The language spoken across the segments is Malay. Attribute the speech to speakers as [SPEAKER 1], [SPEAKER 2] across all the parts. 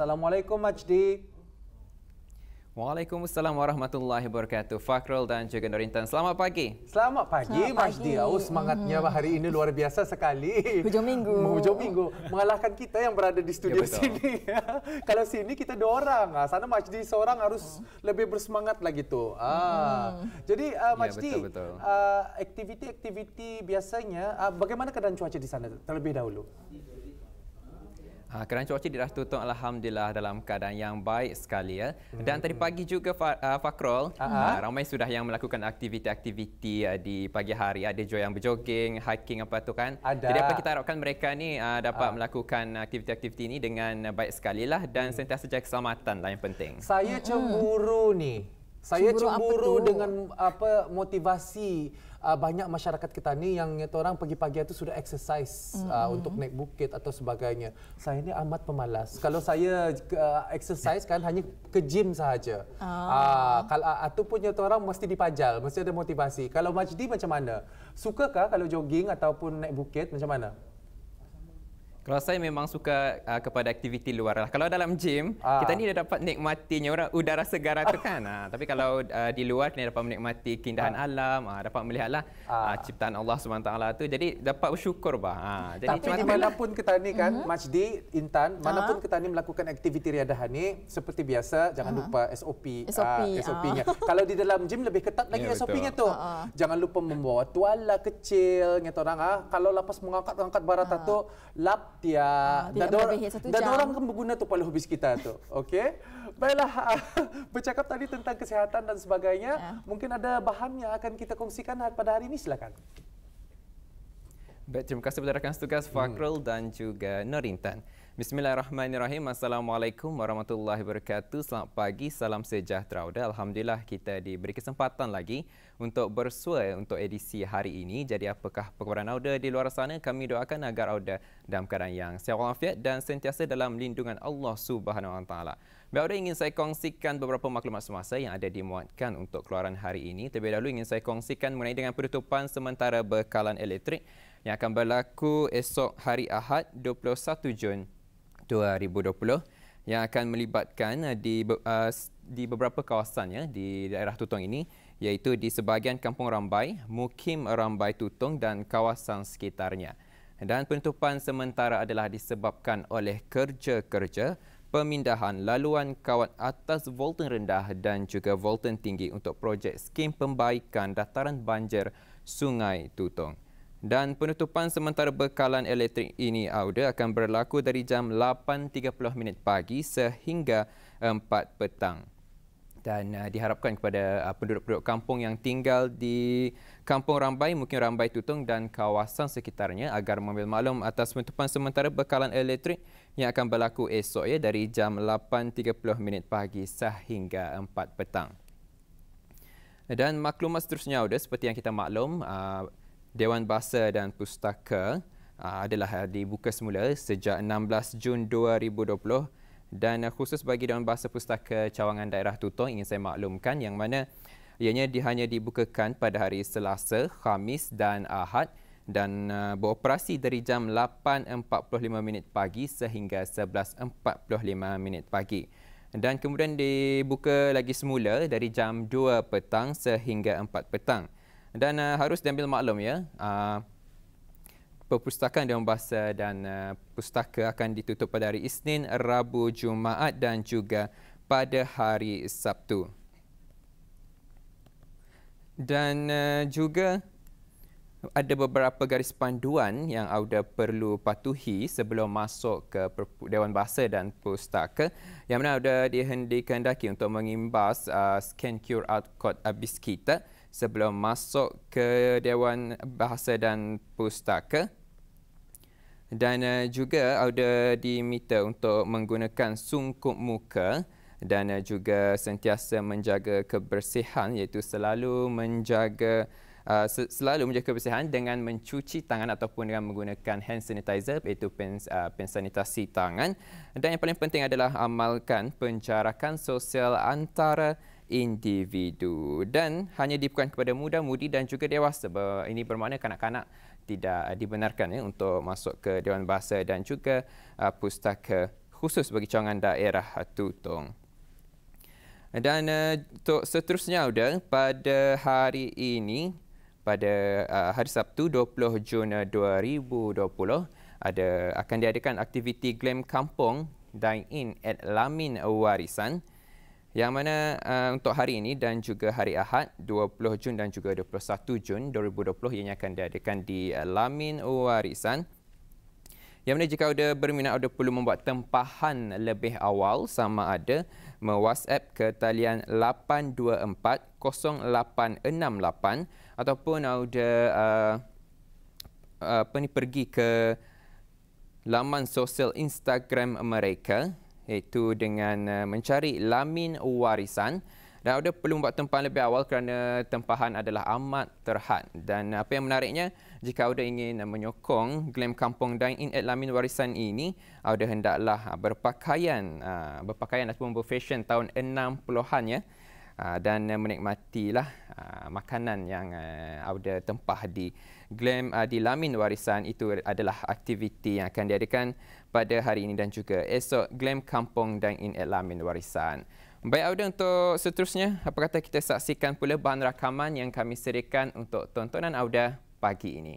[SPEAKER 1] Assalamualaikum Majdi.
[SPEAKER 2] Waalaikumsalam warahmatullahi wabarakatuh. Fakrul dan juga Norintan. Selamat pagi.
[SPEAKER 1] Selamat pagi Majdi. Semangatnya hari ini luar biasa sekali.
[SPEAKER 3] Hujung minggu.
[SPEAKER 1] Hujung minggu. Mengalahkan kita yang berada di studio sini. Kalau sini kita 2 orang. Sana Majdi seorang harus lebih bersemangat lagi tu. Jadi Majdi, aktiviti-aktiviti biasanya, bagaimana keadaan cuaca di sana terlebih dahulu?
[SPEAKER 2] Keadaan cuaca di Rah Tutong alhamdulillah dalam keadaan yang baik sekali ya. Dan tadi pagi juga Fakrul, ramai sudah yang melakukan aktiviti-aktiviti di pagi hari. Ada juga yang berjoging, hiking apa tu kan.
[SPEAKER 1] Ada.
[SPEAKER 2] Jadi apa kita harapkan mereka ni dapat melakukan aktiviti-aktiviti ini dengan baik sekali lah dan sentiasa jaga keselamatan lah yang penting.
[SPEAKER 1] Saya cemburu ni. Saya cemburu dengan motivasi banyak masyarakat kita ni yang orang pagi-pagi itu sudah exercise untuk naik bukit atau sebagainya. Saya ni amat pemalas. Kalau saya exercise kan hanya ke gym sahaja. Kalau itu punya orang mesti dipajal, mesti ada motivasi. Kalau Majdi macam mana? Sukakah kalau jogging ataupun naik bukit macam mana?
[SPEAKER 2] Kalau saya memang suka kepada aktiviti luar lah. Kalau dalam gym, kita ni dah dapat nikmatinya udara segar tu kan. Tapi kalau di luar, kita dapat menikmati keindahan alam, dapat melihatlah ciptaan Allah SWT tu. Jadi dapat bersyukur bah. Jadi
[SPEAKER 1] tapi manapun kita ni kan, Majdi, Intan, manapun kita ni melakukan aktiviti riadah ni, seperti biasa, jangan lupa SOP-nya. Kalau di dalam gym lebih ketat lagi SOP-nya tu. Jangan lupa membawa tuala kecil, kalau lepas mengangkat barat tu, lap dan orang akan berguna tu paling habis kita tu. Okey. Baiklah, bercakap tadi tentang kesihatan dan sebagainya, mungkin ada bahan yang akan kita kongsikan pada hari ini, silakan.
[SPEAKER 2] Baik, terima kasih kepada rakan setugas Fakrul dan juga Norintan. Bismillahirrahmanirrahim. Assalamualaikum warahmatullahi wabarakatuh. Selamat pagi, salam sejahtera. Alhamdulillah kita diberi kesempatan lagi untuk bersua untuk edisi hari ini. Jadi apakah perkabaran Auda di luar sana? Kami doakan agar Auda dalam keadaan yang sihat walafiat dan sentiasa dalam lindungan Allah Subhanahu Wa Taala. Auda ingin saya kongsikan beberapa maklumat semasa yang ada dimuatkan untuk keluaran hari ini. Terlebih dahulu ingin saya kongsikan mengenai dengan penutupan sementara bekalan elektrik yang akan berlaku esok hari Ahad 21 Jun 2020 yang akan melibatkan di beberapa kawasan ya di daerah Tutong ini, iaitu di sebahagian Kampung Rambai, Mukim Rambai Tutong dan kawasan sekitarnya. Dan penutupan sementara adalah disebabkan oleh kerja-kerja pemindahan laluan kawat atas volten rendah dan juga volten tinggi untuk projek skim pembaikan dataran banjir Sungai Tutong. Dan penutupan sementara bekalan elektrik ini Auda akan berlaku dari jam 8.30 pagi sehingga 4 petang. Dan diharapkan kepada penduduk-penduduk kampung yang tinggal di Kampung Rambai, Mukim Rambai Tutong dan kawasan sekitarnya agar mengambil maklum atas penutupan sementara bekalan elektrik yang akan berlaku esok ya dari jam 8.30 pagi sehingga 4 petang. Dan maklumat seterusnya Auda, seperti yang kita maklum, Dewan Bahasa dan Pustaka adalah dibuka semula sejak 16 Jun 2020 dan khusus bagi Dewan Bahasa Pustaka Cawangan Daerah Tutong ingin saya maklumkan yang mana ianya hanya dibukakan pada hari Selasa, Khamis dan Ahad dan beroperasi dari jam 8.45 pagi sehingga 11.45 pagi. Dan kemudian dibuka lagi semula dari jam 2 petang sehingga 4 petang. Dan harus diambil maklum ya, perpustakaan Dewan Bahasa dan Pustaka akan ditutup pada hari Isnin, Rabu, Jumaat dan juga pada hari Sabtu. Dan juga ada beberapa garis panduan yang Auda perlu patuhi sebelum masuk ke Dewan Bahasa dan Pustaka, yang mana Auda dikehendaki untuk mengimbas scan QR code BizKita sebelum masuk ke Dewan Bahasa dan Pustaka. Dan juga Auda diminta untuk menggunakan sungkup muka dan juga sentiasa menjaga kebersihan, iaitu selalu menjaga kebersihan dengan mencuci tangan ataupun dengan menggunakan hand sanitizer, iaitu pen sanitasi tangan. Dan yang paling penting adalah amalkan penjarakan sosial antara individu dan hanya dibukakan kepada muda-mudi dan juga dewasa. Ini bermakna kanak-kanak tidak dibenarkan untuk masuk ke Dewan Bahasa dan juga Pustaka khusus bagi cawangan daerah Tutong. Dan untuk seterusnya Auda, pada hari ini, pada hari Sabtu 20 Jun 2020, akan diadakan aktiviti Glam Kampung Dine-In at Lamin Warisan, yang mana untuk hari ini dan juga hari Ahad 20 Jun dan juga 21 Jun 2020 ianya akan diadakan di Lamin Warisan. Yang mana jika Auda berminat, Auda perlu membuat tempahan lebih awal, sama ada me-WhatsApp ke talian 824-0868 ataupun Auda pergi ke laman sosial Instagram mereka, iaitu dengan mencari Lamin Warisan. Dan Auda perlu membuat tempahan lebih awal kerana tempahan adalah amat terhad. Dan apa yang menariknya, jika Auda ingin menyokong Glam Kampung Dine-In at Lamin Warisan ini, Auda hendaklah berpakaian ataupun berfashion tahun 60-an ya, dan menikmatilah makanan yang Auda tempah di Lamin Warisan. Itu adalah aktiviti yang akan diadakan pada hari ini dan juga esok, Glam Kampung Dine-In at Lamin Warisan. Baik Auda, untuk seterusnya, apa kata kita saksikan pula bahan rakaman yang kami sediakan untuk tontonan Auda pagi ini.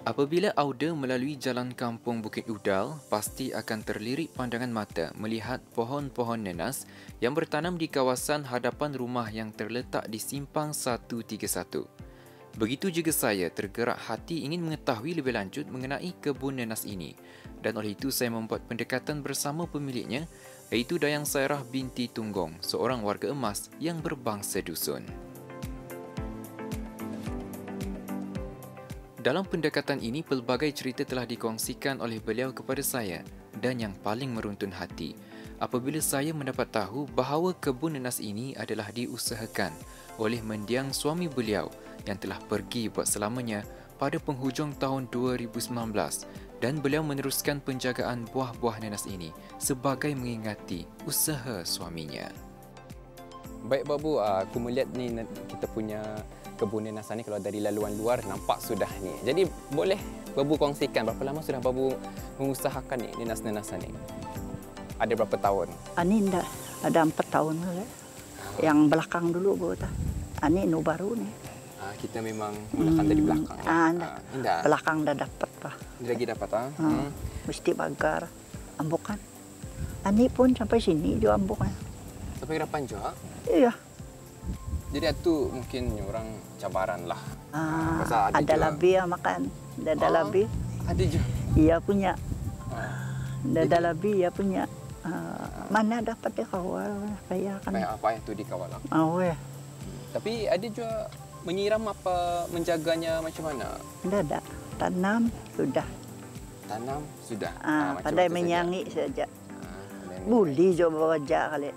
[SPEAKER 2] Apabila Auda melalui jalan kampung Bukit Udal, pasti akan terlirik pandangan mata melihat pohon-pohon nenas yang bertanam di kawasan hadapan rumah yang terletak di Simpang 131. Begitu juga saya tergerak hati ingin mengetahui lebih lanjut mengenai kebun nenas ini, dan oleh itu saya membuat pendekatan bersama pemiliknya, iaitu Dayang Sairah binti Tunggong, seorang warga emas yang berbangsa dusun. Dalam pendekatan ini, pelbagai cerita telah dikongsikan oleh beliau kepada saya, dan yang paling meruntun hati apabila saya mendapat tahu bahawa kebun nenas ini adalah diusahakan oleh mendiang suami beliau yang telah pergi buat selamanya pada penghujung tahun 2019, dan beliau meneruskan penjagaan buah-buah nenas ini sebagai mengingati usaha suaminya. Baik Babu, aku melihat ni kita punya kebun nenasan ni, kalau dari laluan luar nampak sudah ni. Jadi boleh Babu kongsikan berapa lama sudah Babu mengusahakan ni nenas-nenasan ni? Ada berapa tahun?
[SPEAKER 3] Ani dah ada 4 tahun lah. Yang belakang dulu buat. Ani nu baru ni.
[SPEAKER 2] Kita memang mulakan dari belakang.
[SPEAKER 3] Belakang dah dapat pak.
[SPEAKER 2] Lagi dapat
[SPEAKER 3] Mesti bagar ambukan. Ani pun sampai sini juga ambukan.
[SPEAKER 2] Sampai ke depan juga?
[SPEAKER 3] Iya.
[SPEAKER 2] Jadi itu mungkin orang cabaran lah.
[SPEAKER 3] Ada lebih ya makan. Ada lebih.
[SPEAKER 2] Ada juga.
[SPEAKER 3] Iya punya. Ada lebih ya punya. Mana dapat dia kawal kayak kan.
[SPEAKER 2] Kayak apa itu dikawal?
[SPEAKER 3] Ya.
[SPEAKER 2] Tapi ada juga menyiram apa, menjaganya macam mana?
[SPEAKER 3] Ada. Tanam sudah.
[SPEAKER 2] Tanam sudah.
[SPEAKER 3] Pandai menyangi saja. Boleh coba baca kali.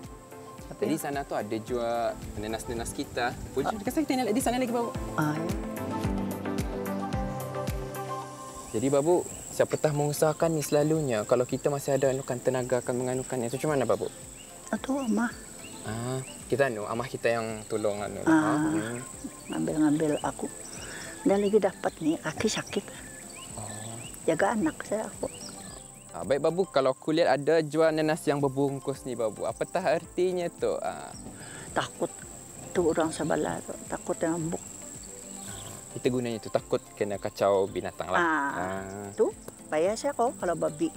[SPEAKER 2] Jadi sana tu ada juga nenas-nenas kita. Boleh kita tengok di sana lagi Babu.
[SPEAKER 3] Ya.
[SPEAKER 2] Jadi Babu, siapa tahu mengusahakan ni selalunya kalau kita masih ada anukan tenaga akan menganukannya. Itu macam mana Babu?
[SPEAKER 3] Itu amah.
[SPEAKER 2] Kita amah kita yang tolong
[SPEAKER 3] Ngambil aku. Dan lagi dapat ni kaki sakit. Jaga anak saya aku.
[SPEAKER 2] Baik Babu, kalau aku lihat ada jual nenas yang berbungkus ni Babu. Apatah artinya tu?
[SPEAKER 3] Takut tu orang sebelah tu. Takut ngambuk.
[SPEAKER 2] Kita gunanya tu takut kena kacau binatang lah.
[SPEAKER 3] Tu payah saya kau kalau babi.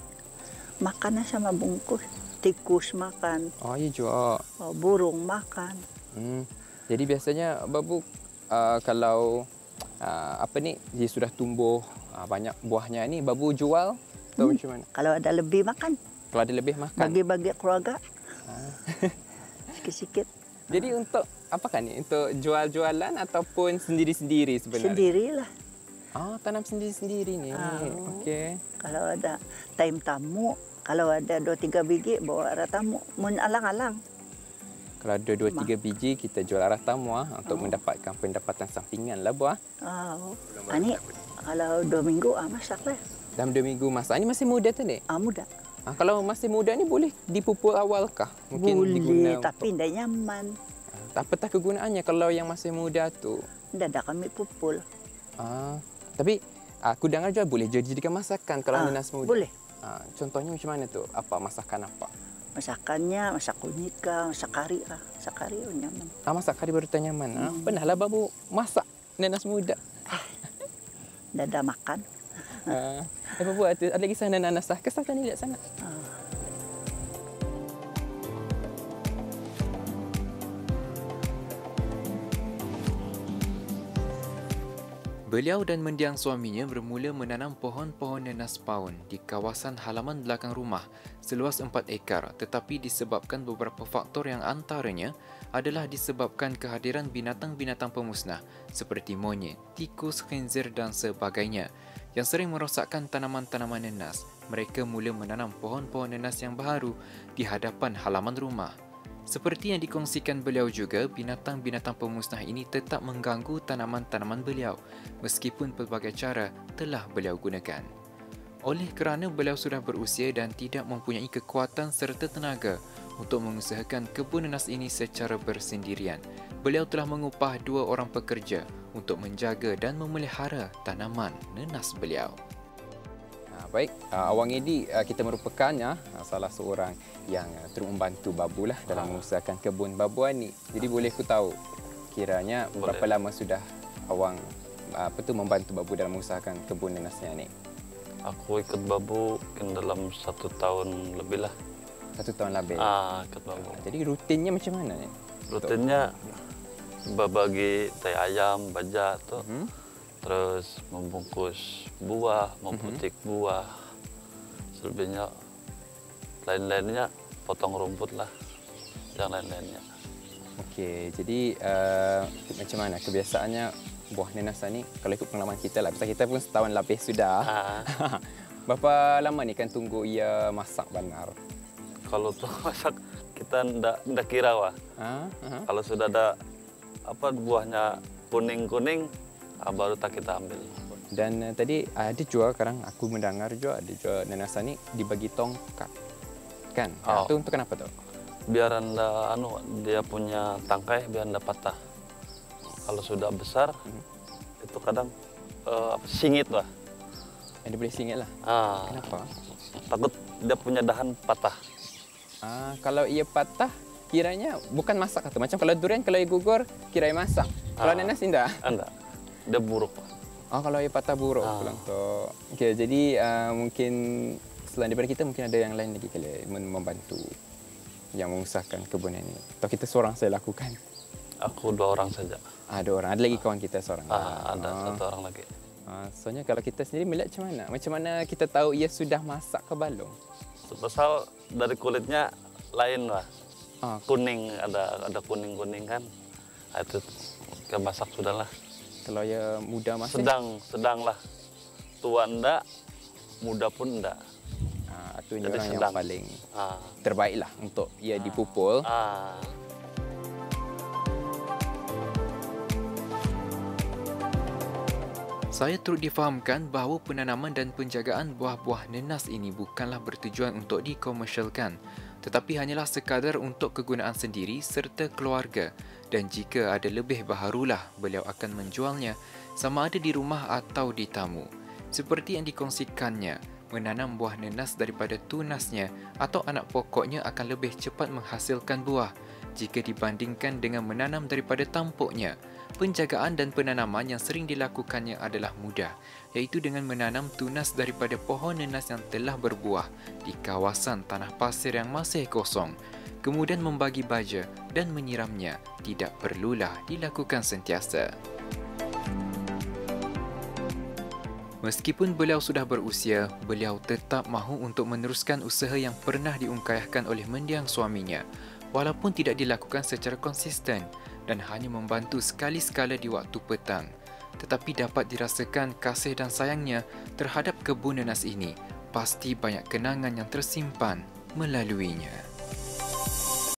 [SPEAKER 3] Makannya sama bungkus. Tikus makan.
[SPEAKER 2] Iya juga.
[SPEAKER 3] Burung makan.
[SPEAKER 2] Jadi biasanya Babu, kalau dia sudah tumbuh banyak buahnya ni, Babu jual? Tahu macam mana?
[SPEAKER 3] Kalau ada lebih makan.
[SPEAKER 2] Kalau ada lebih makan.
[SPEAKER 3] Bagi-bagi keluarga. Sikit-sikit.
[SPEAKER 2] Jadi untuk apa kan ni? Untuk jual-jualan ataupun sendiri-sendiri sebenarnya?
[SPEAKER 3] Sendirilah.
[SPEAKER 2] Tanam sendiri-sendiri ni. Okey.
[SPEAKER 3] Kalau ada time tamu, kalau ada 2-3 biji bawa arah tamu, mun alang-alang.
[SPEAKER 2] Kalau ada 2-3 biji kita jual arah tamu untuk mendapatkan pendapatan sampingan lah buah.
[SPEAKER 3] Ini kalau 2 minggu masaklah.
[SPEAKER 2] Dalam 2 minggu masak. Ini masih muda tu ni?
[SPEAKER 3] Muda.
[SPEAKER 2] Kalau masih muda ni boleh dipupur awalkah? Mungkin
[SPEAKER 3] boleh,
[SPEAKER 2] diguna
[SPEAKER 3] tapi tidak nyaman.
[SPEAKER 2] Apatah kegunaannya kalau yang masih muda tu?
[SPEAKER 3] Tidak ada kami pupul.
[SPEAKER 2] Tapi aku dengar juga boleh dijadikan masakan kalau nenas muda.
[SPEAKER 3] Boleh.
[SPEAKER 2] Contohnya macam mana tu? Apa masakan apa?
[SPEAKER 3] Masakannya masak kunyit kah, masak kari kah? Masak kari nyaman.
[SPEAKER 2] Masak kari baru tak nyaman. Pernahlah babu masak nenas muda.
[SPEAKER 3] Tidak ada makan.
[SPEAKER 2] Apa buat? Ada lagi sana nanas lah. Kesah ni lihat sana. Beliau dan mendiang suaminya bermula menanam pohon-pohon nenas paun di kawasan halaman belakang rumah seluas 4 ekar, tetapi disebabkan beberapa faktor yang antaranya adalah disebabkan kehadiran binatang-binatang pemusnah seperti monyet, tikus, khinzir dan sebagainya yang sering merosakkan tanaman-tanaman nenas. Mereka mula menanam pohon-pohon nenas yang baharu di hadapan halaman rumah. Seperti yang dikongsikan beliau juga, binatang-binatang pemusnah ini tetap mengganggu tanaman-tanaman beliau meskipun pelbagai cara telah beliau gunakan. Oleh kerana beliau sudah berusia dan tidak mempunyai kekuatan serta tenaga untuk mengusahakan kebun nenas ini secara bersendirian, beliau telah mengupah 2 orang pekerja untuk menjaga dan memelihara tanaman nenas beliau. Baik, Awang Edi, kita merupakan salah seorang yang turut membantu Babu lah dalam mengusahakan kebun babuan ni. Jadi boleh aku tahu kiranya berapa lama sudah Awang membantu Babu dalam mengusahakan kebun nenasnya ni?
[SPEAKER 4] Aku ikut Babu dalam 1 tahun lebih lah.
[SPEAKER 2] 1 tahun lebih?
[SPEAKER 4] Ikut Babu.
[SPEAKER 2] Jadi rutinnya macam mana ni?
[SPEAKER 4] Rutinnya berbagi tai ayam, bajak tu. Terus membungkus buah, memetik buah. Selebihnya, lain-lainnya potong rumput lah. Yang lain-lainnya.
[SPEAKER 2] Okey, jadi macam mana kebiasaannya buah nenas ni? Kalau ikut pengalaman kita lah, pasal kita pun setahun lebih sudah. Berapa lama ni kan tunggu ia masak benar?
[SPEAKER 4] Kalau tu masak kita ndak kira wah. Kalau sudah ada buahnya kuning-kuning, baru tak kita ambil.
[SPEAKER 2] Dan tadi ada juga sekarang aku mendengar juga ada juga nenas ni dibagi tongkat. Kan? Itu untuk kenapa tu?
[SPEAKER 4] Biar anda dia punya tangkai biar anda patah. Kalau sudah besar itu kadang singit lah.
[SPEAKER 2] Dia boleh singit lah. Kenapa?
[SPEAKER 4] Takut dia punya dahan patah.
[SPEAKER 2] Kalau ia patah kiranya bukan masak atau macam kalau durian kalau ia gugur kira ia masak. Kalau nenas indah.
[SPEAKER 4] Enggak. Dia buruk.
[SPEAKER 2] Kalau ia patah buruk pulang tu. Okey, jadi mungkin selain daripada kita mungkin ada yang lain lagi kali membantu yang mengusahakan kebun ini. Atau kita seorang saya lakukan?
[SPEAKER 4] Aku 2 orang saja.
[SPEAKER 2] 2 orang. Ada lagi kawan kita seorang?
[SPEAKER 4] Ada 1 orang lagi.
[SPEAKER 2] Soalnya kalau kita sendiri melihat macam mana? Macam mana kita tahu ia sudah masak ke balung?
[SPEAKER 4] Pasal dari kulitnya lain lah. Kuning, ada kuning-kuning kan. Itu masak sudah lah.
[SPEAKER 2] Kalau ia muda masih?
[SPEAKER 4] Sedang lah. Tua enggak, muda pun enggak.
[SPEAKER 2] Itu orang yang paling terbaik lah untuk ia dipupul. Saya turut difahamkan bahawa penanaman dan penjagaan buah-buah nenas ini bukanlah bertujuan untuk dikomersialkan, tetapi hanyalah sekadar untuk kegunaan sendiri serta keluarga, dan jika ada lebih baharulah beliau akan menjualnya sama ada di rumah atau di tamu. Seperti yang dikongsikannya, menanam buah nenas daripada tunasnya atau anak pokoknya akan lebih cepat menghasilkan buah jika dibandingkan dengan menanam daripada tampuknya. Penjagaan dan penanaman yang sering dilakukannya adalah mudah, iaitu dengan menanam tunas daripada pohon nenas yang telah berbuah di kawasan tanah pasir yang masih kosong, kemudian membagi baja dan menyiramnya tidak perlulah dilakukan sentiasa. Meskipun beliau sudah berusia, beliau tetap mahu untuk meneruskan usaha yang pernah diungkayahkan oleh mendiang suaminya, walaupun tidak dilakukan secara konsisten dan hanya membantu sekali-sekala di waktu petang. Tetapi dapat dirasakan kasih dan sayangnya terhadap kebun nenas ini. Pasti banyak kenangan yang tersimpan melaluinya.